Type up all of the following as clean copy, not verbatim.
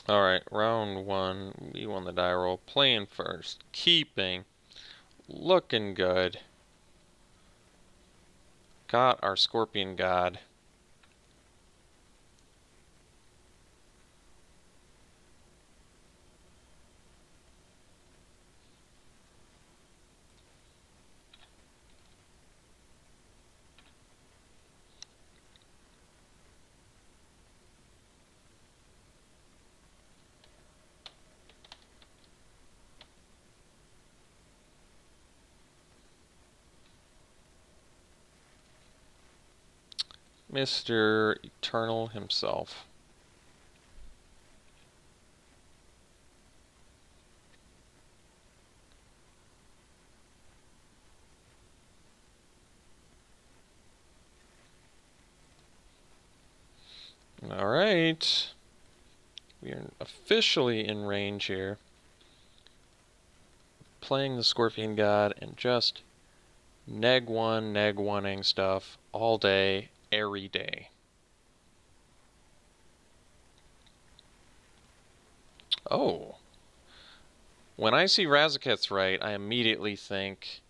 Alright, round one. We won the die roll. Playing first. Keeping. Looking good. Got our Scorpion God. Mr. Eternal himself. Alright. We are officially in range here. Playing the Scorpion God and just neg 1ing stuff all day, every day. Oh. When I see Razaketh's right, I immediately think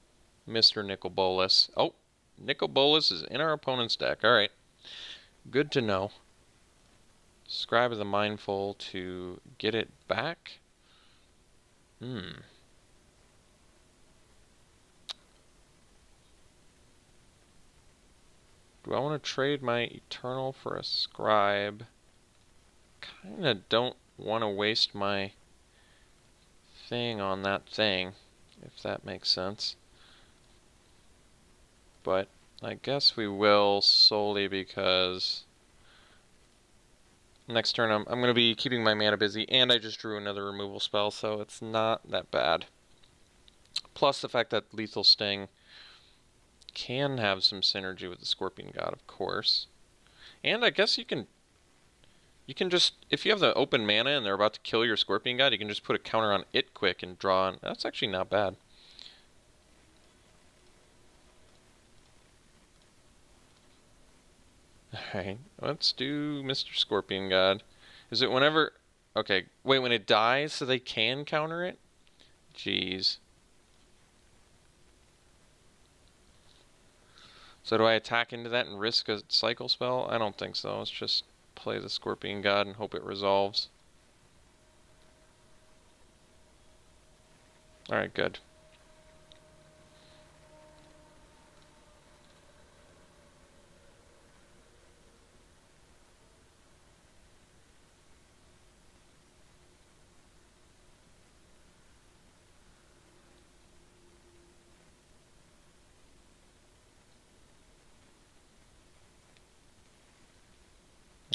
Mr. Nicol Bolas. Oh, Nicol Bolas is in our opponent's deck. Alright. Good to know. Scribe of the Mindful to get it back. Do I want to trade my Eternal for a Scribe? Kinda don't want to waste my thing on that thing, if that makes sense. But I guess we will, solely because next turn I'm going to be keeping my mana busy, and I just drew another removal spell, so it's not that bad. Plus the fact that Lethal Sting can have some synergy with the Scorpion God, of course. And I guess you can just, if you have the open mana and they're about to kill your Scorpion God, you can just put a counter on it quick and draw on. That's actually not bad. Alright, let's do Mr. Scorpion God. Is it whenever... Okay, wait, when it dies so they can counter it? Jeez. So do I attack into that and risk a cycle spell? I don't think so. Let's just play the Scorpion God and hope it resolves. Alright, good.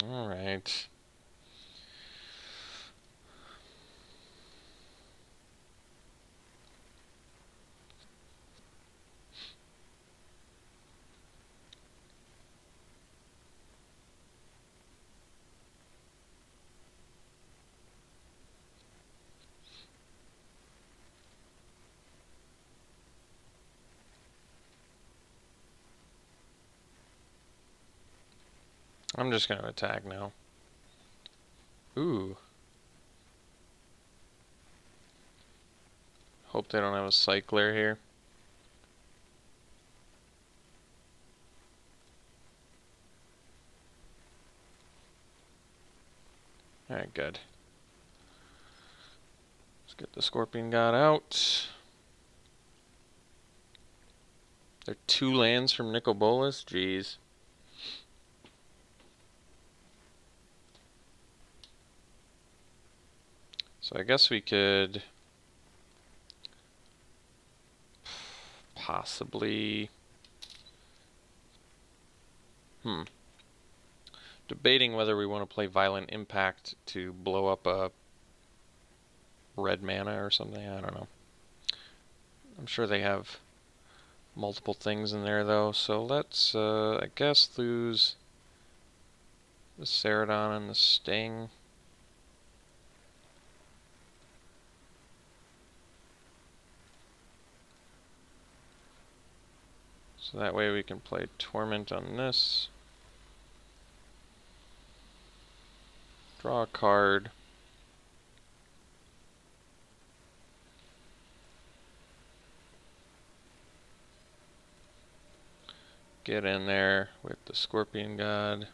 Alright. I'm just going to attack now. Ooh. Hope they don't have a cycler here. Alright, good. Let's get the Scorpion God out. They're 2 lands from Nicol Bolas? Jeez. So I guess we could possibly... Debating whether we want to play Violent Impact to blow up a red mana or something. I don't know. I'm sure they have multiple things in there though. So let's, I guess, lose the Ceradon and the Sting. So that way we can play Torment on this. Draw a card. get in there with the Scorpion God.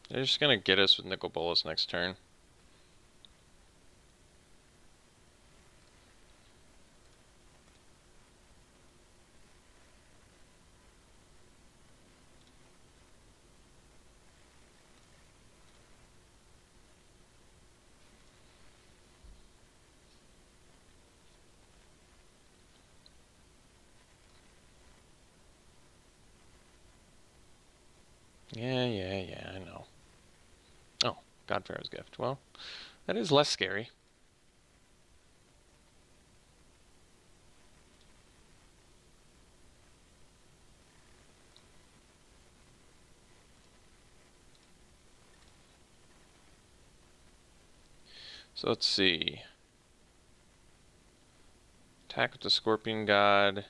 They're just gonna get us with Nicol Bolas next turn. Yeah, I know. Oh, Godpharaoh's Gift. Well, that is less scary. So let's see. Attack with the Scorpion God.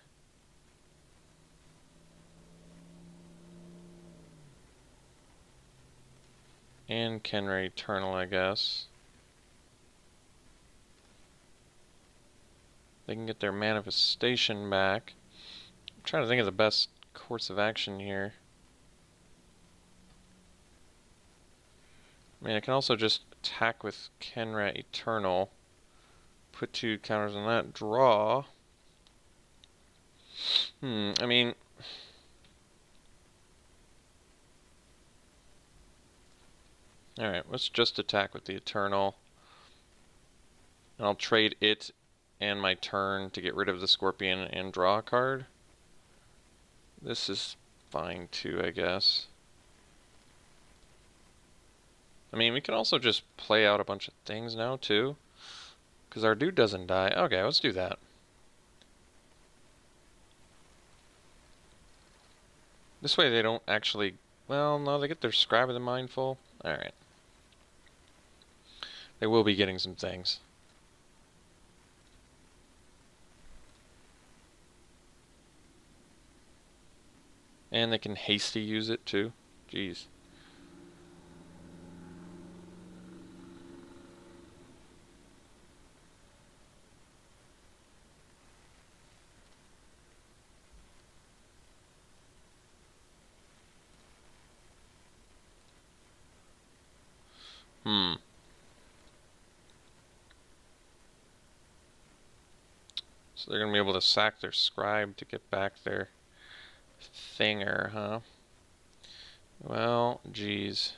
And Kenra Eternal, I guess. They can get their manifestation back. I'm trying to think of the best course of action here. I mean, I can also just attack with Kenra Eternal. Put 2 counters on that. Draw. I mean... Alright, let's just attack with the Eternal. And I'll trade it and my turn to get rid of the Scorpion and draw a card. This is fine too, I guess. I mean, we can also just play out a bunch of things now too. Because our dude doesn't die. Okay, let's do that. This way they don't actually... Well, no, they get their Scribe of the Mindful. Alright. They will be getting some things. And they can hasty use it too. Jeez. So they're going to be able to sack their Scribe to get back their thinger, huh? Well, geez.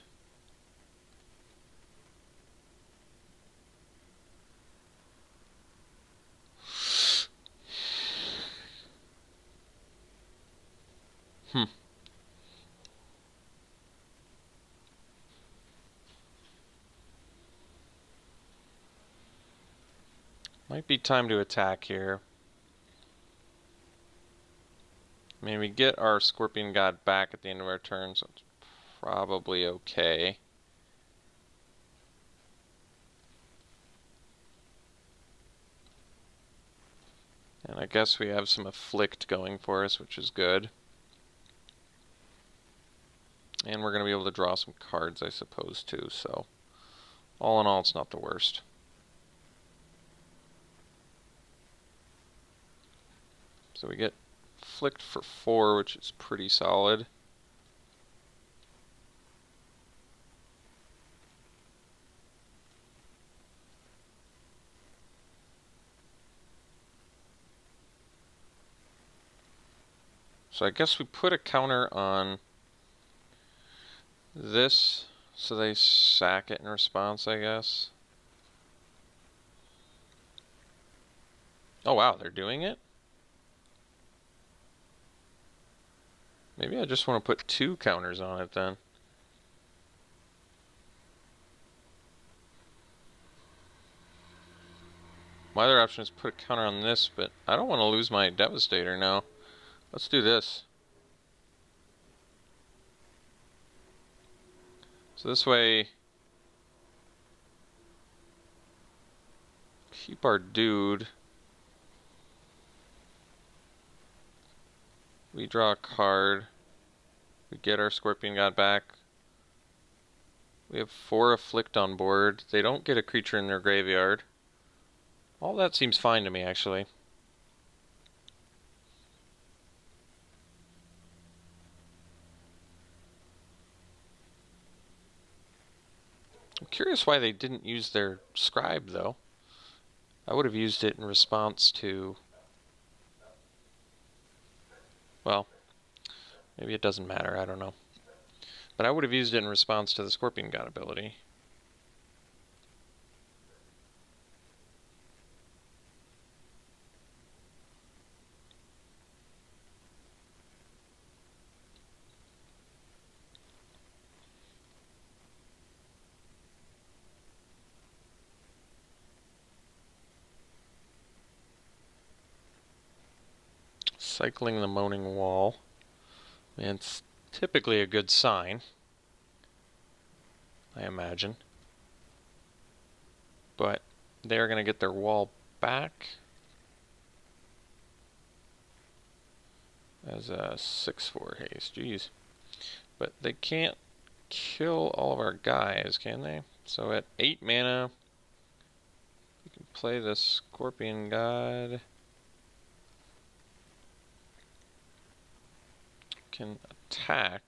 Might be time to attack here. I mean, we get our Scorpion God back at the end of our turn, so it's probably okay. And I guess we have some Afflict going for us, which is good. And we're going to be able to draw some cards, I suppose, too, so all in all, it's not the worst. So we get Afflict for 4, which is pretty solid. So I guess we put a counter on this, so they sack it in response, I guess. Oh wow, they're doing it? Maybe I just want to put 2 counters on it then. My other option is put a counter on this, but I don't want to lose my Devastator now. Let's do this. So this way, keep our dude. We draw a card. We get our Scorpion God back. We have 4 Afflict on board. They don't get a creature in their graveyard. All that seems fine to me, actually. curious why they didn't use their scribe, though. I would have used it in response to... Well, maybe it doesn't matter, I don't know. But I would have used it in response to the Scorpion God ability. Cycling the Moaning Wall. It's typically a good sign, I imagine. But they're going to get their wall back as a 6/4 haste. Jeez. But they can't kill all of our guys, can they? So at 8 mana, you can play the Scorpion God. Can attack.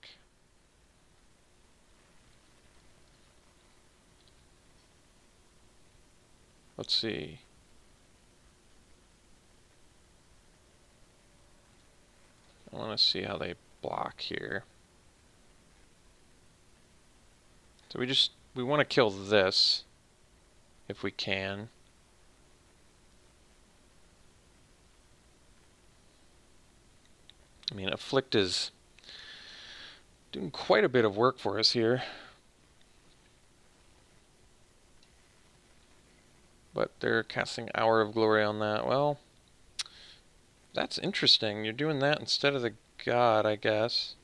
Let's see. I want to see how they block here. So we want to kill this if we can. I mean, Afflict is doing quite a bit of work for us here. But they're casting Hour of Glory on that. Well, that's interesting. You're doing that instead of the god, I guess.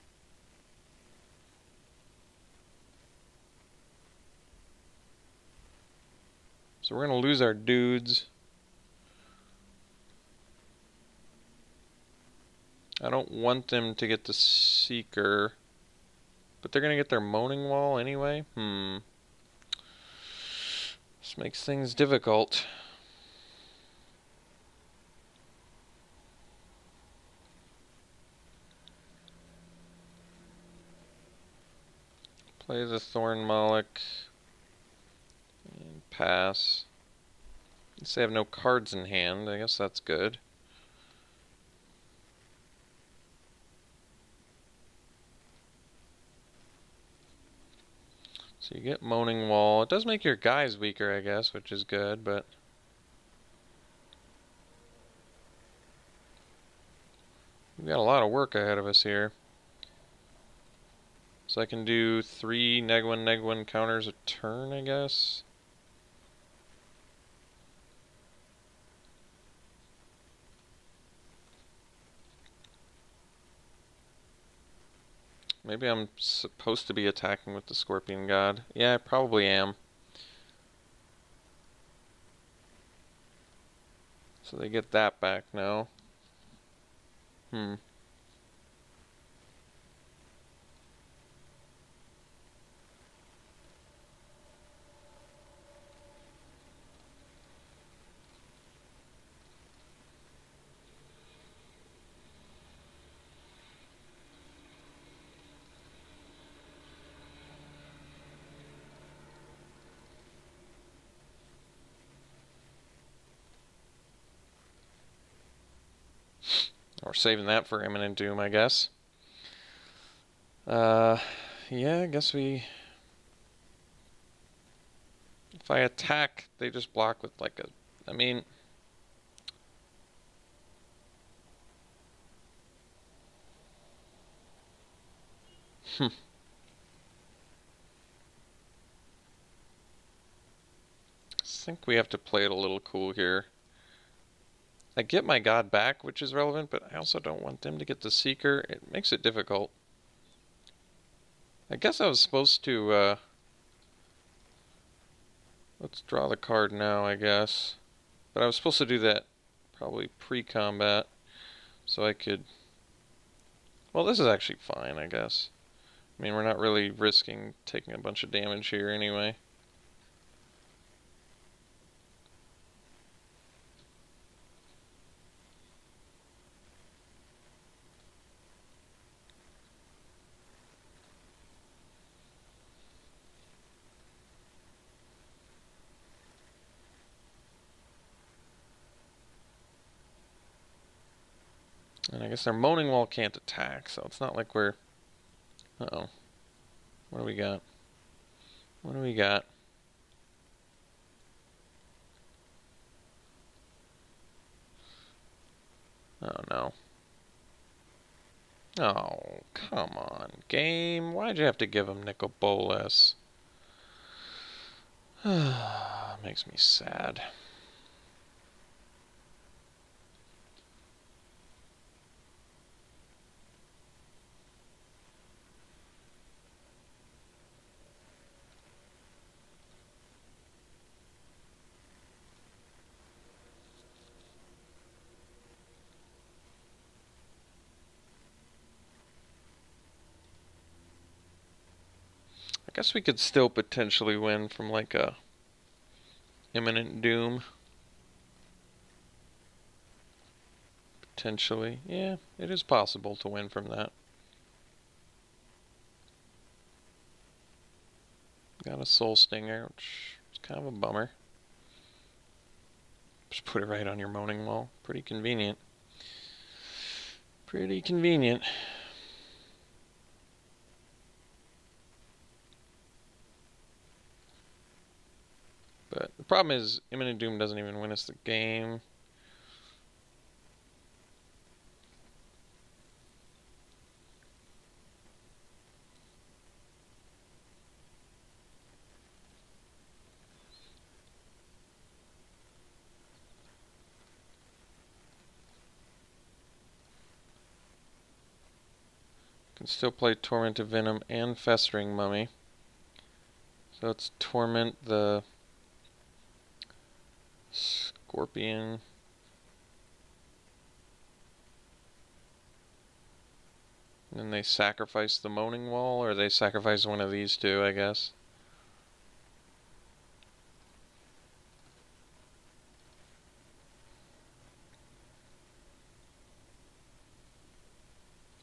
So we're going to lose our dudes. I don't want them to get the Seeker. But they're going to get their Moaning Wall anyway? This makes things difficult. Play the Thorn Moloch. And pass. Since they have no cards in hand, I guess that's good. So you get Moaning Wall. It does make your guys weaker, I guess, which is good, but... we've got a lot of work ahead of us here. So I can do 3 neg 1 counters a turn, I guess. Maybe I'm supposed to be attacking with the Scorpion God. Yeah, I probably am. So they get that back now. We're saving that for Imminent Doom, I guess. Yeah, I guess we... if I attack, they just block with like a... I mean... I think we have to play it a little cool here. I get my god back, which is relevant, but I also don't want them to get the Seeker. It makes it difficult. I guess I was supposed to, let's draw the card now, I guess. But I was supposed to do that probably pre-combat, so I could... well, this is actually fine, I guess. I mean, we're not really risking taking a bunch of damage here anyway. And I guess their Moaning Wall can't attack, so it's not like we're... Uh-oh. What do we got? What do we got? Oh, no. Oh, come on, game. Why'd you have to give him Nicol Bolas? Makes me sad. I guess we could still potentially win from like a imminent doom. Potentially. Yeah, it is possible to win from that. Got a Soul Stinger, which is kind of a bummer. Just put it right on your Moaning Wall. Pretty convenient. Pretty convenient. But the problem is, Imminent Doom doesn't even win us the game. Can still play Torment of Venom and Festering Mummy. So let's torment the Scorpion. And then they sacrifice the Moaning Wall, or they sacrifice one of these two, I guess.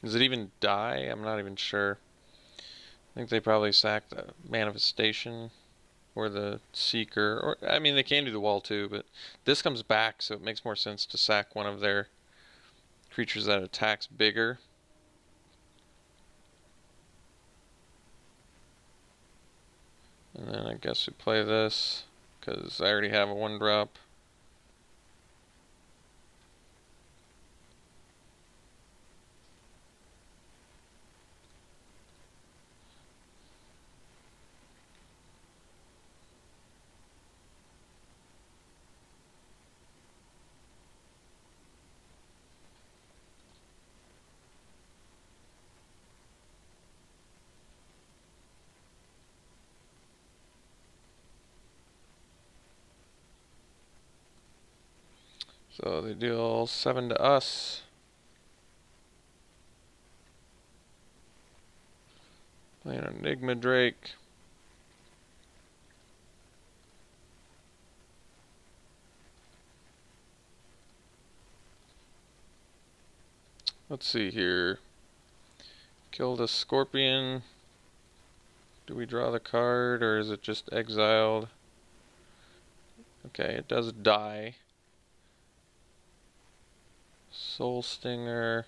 Does it even die? I'm not even sure. I think they probably sack the Manifestation or the Seeker. Or I mean, they can do the wall too, but this comes back, so it makes more sense to sack one of their creatures that attacks bigger. And then I guess we play this, because I already have a 1-drop. So they deal 7 to us. Playing Enigma Drake. Let's see here. Kill the Scorpion. Do we draw the card, or is it just exiled? Okay, it does die. Soul Stinger.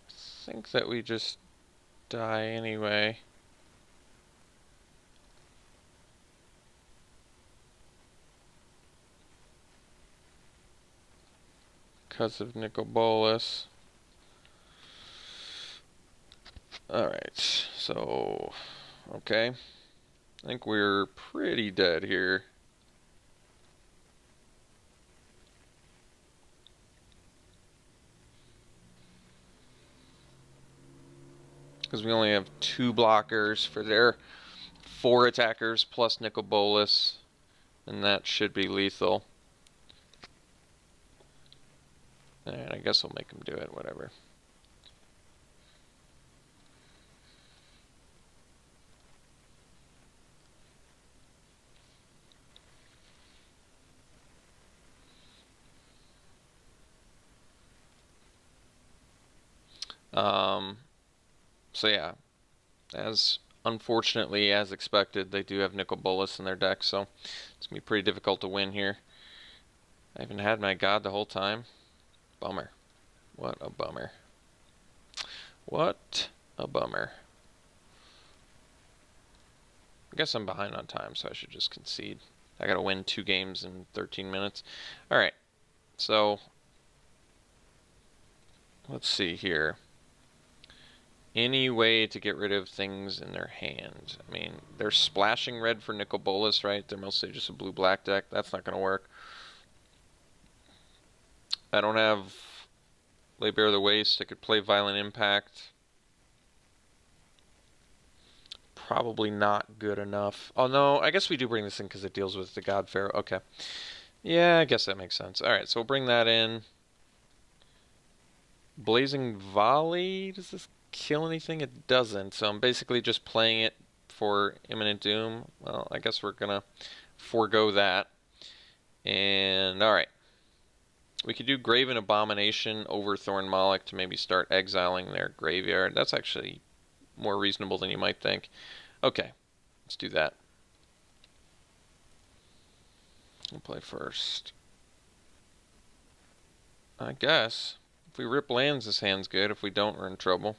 I think that we just die anyway. Because of Nicol Bolas. Alright, so, okay. I think we're pretty dead here. Because we only have 2 blockers for their 4 attackers plus Nicol Bolas. And that should be lethal. And I guess we'll make him do it, whatever. So yeah, as unfortunately, as expected, they do have Nicol Bolas in their deck, so it's going to be pretty difficult to win here. I haven't had my god the whole time. Bummer. What a bummer. What a bummer. I guess I'm behind on time, so I should just concede. I gotta win 2 games in 13 minutes. Alright, so let's see here. Any way to get rid of things in their hand? I mean, they're splashing red for Nicol Bolas, right? They're mostly just a blue-black deck. That's not gonna work. I don't have Lay Bare the Waste. I could play Violent Impact. Probably not good enough. Oh no, I guess we do bring this in because it deals with the God Pharaoh. Okay. Yeah, I guess that makes sense. Alright, so we'll bring that in. Blazing Volley, does this kill anything? It doesn't, so I'm basically just playing it for Imminent Doom. Well, I guess we're gonna forego that. And, alright. We could do Graven Abomination over Thorn Moloch to maybe start exiling their graveyard. That's actually more reasonable than you might think. Okay, let's do that. We'll play first. I guess. If we rip lands, this hand's good. If we don't, we're in trouble.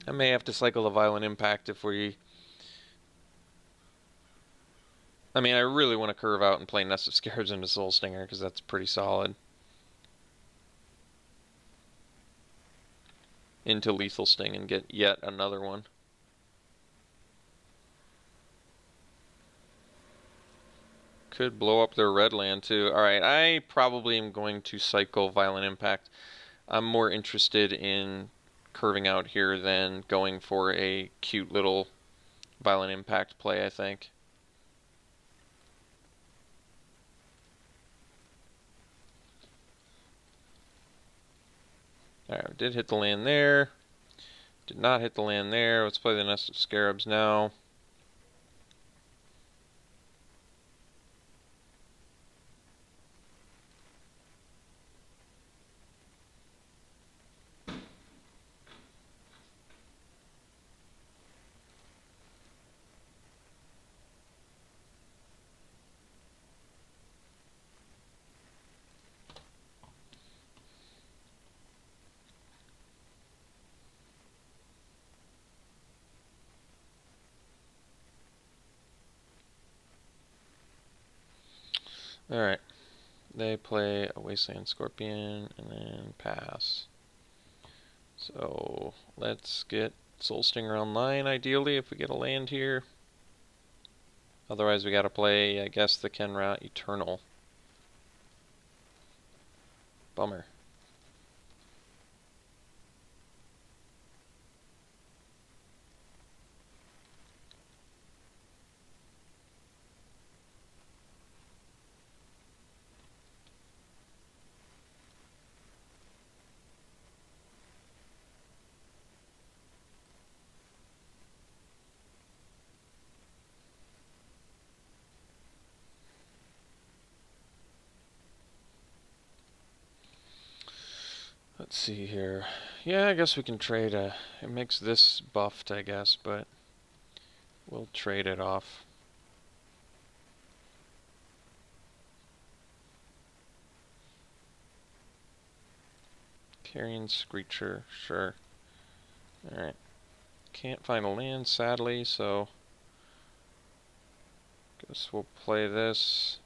I may have to cycle a Violent Impact if we... I mean, I really want to curve out and play Nest of Scarabs into Soul Stinger, because that's pretty solid. Into Lethal Sting and get yet another one. Could blow up their red land too. Alright, I probably am going to cycle Violent Impact. I'm more interested in curving out here than going for a cute little Violent Impact play, I think. Alright, we did hit the land there. Did not hit the land there. Let's play the Nest of Scarabs now. Alright. They play a Wasteland Scorpion and then pass. So let's get Soul Stinger online, ideally, if we get a land here. Otherwise, we gotta play, I guess, the Kenra Eternal. Bummer. Let's see here. Yeah, I guess we can trade it makes this buffed, I guess, but we'll trade it off. Carrion Screecher, sure. Alright. Can't find a land, sadly, so guess we'll play this.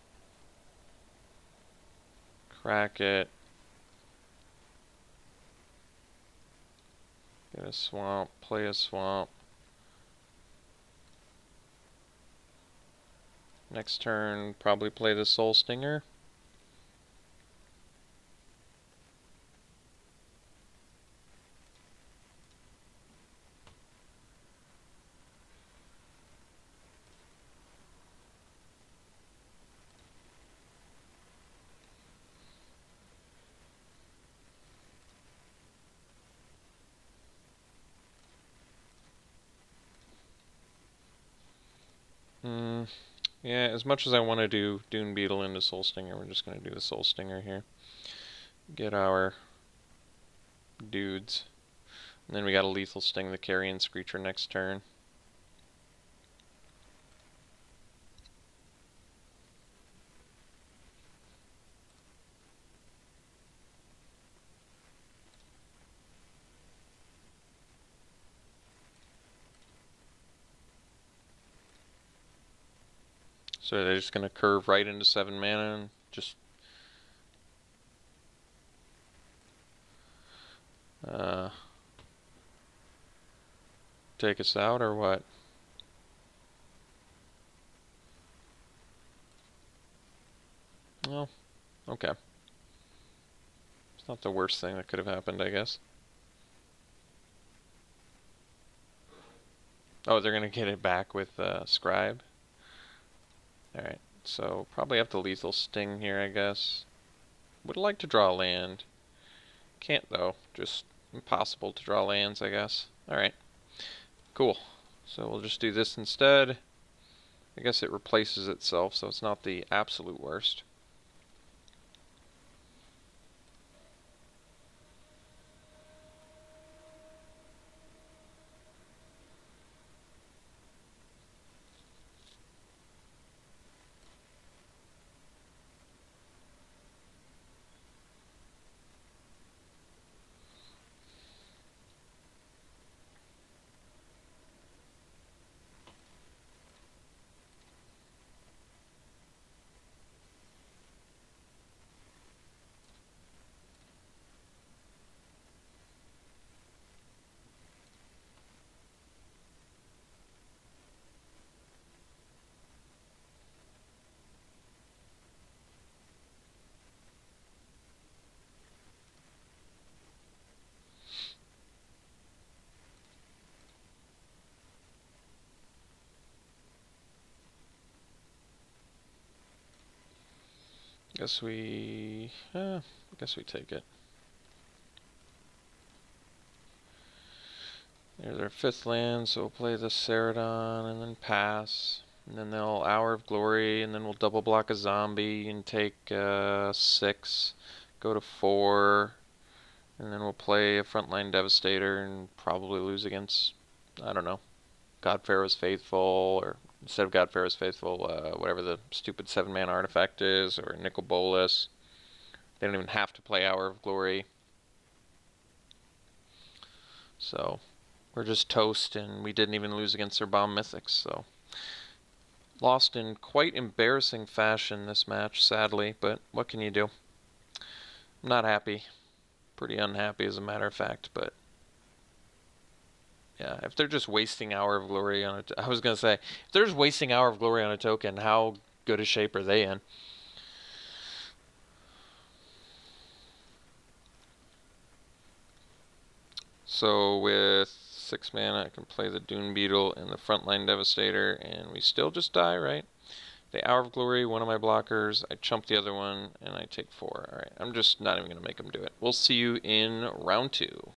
Crack it. Get a swamp, play a swamp. Next turn, probably play the Soul Stinger. Yeah, as much as I want to do Dune Beetle into Soul Stinger, we're just going to do the Soul Stinger here. Get our dudes. And then we got a Lethal Sting the Carrion Screecher next turn. So they're just going to curve right into 7 mana and just take us out, or what? Well, okay. It's not the worst thing that could have happened, I guess. Oh, they're going to get it back with Scribe. Alright, so probably have to Lethal Sting here, I guess. Would like to draw land. Can't, though. Just impossible to draw lands, I guess. Alright, cool. So we'll just do this instead. I guess it replaces itself, so it's not the absolute worst. Guess we take it. There's our 5th land, so we'll play the Ceradon and then pass. And then they'll Hour of Glory, and then we'll double block a zombie and take 6, go to 4, and then we'll play a Frontline Devastator and probably lose against, I don't know, God Pharaoh's Faithful, or instead of God Pharaoh's Faithful, whatever the stupid 7-mana artifact is, or Nicol Bolas. They don't even have to play Hour of Glory. So we're just toast, and we didn't even lose against their bomb mythics, so lost in quite embarrassing fashion this match, sadly, but what can you do? I'm not happy. Pretty unhappy, as a matter of fact, but yeah, if they're just wasting Hour of Glory on a... I was going to say, if they're just wasting Hour of Glory on a token, how good a shape are they in? So with 6 mana, I can play the Dune Beetle and the Frontline Devastator, and we still just die, right? The Hour of Glory, one of my blockers, I chump the other one, and I take 4. Alright, I'm just not even going to make them do it. We'll see you in round 2.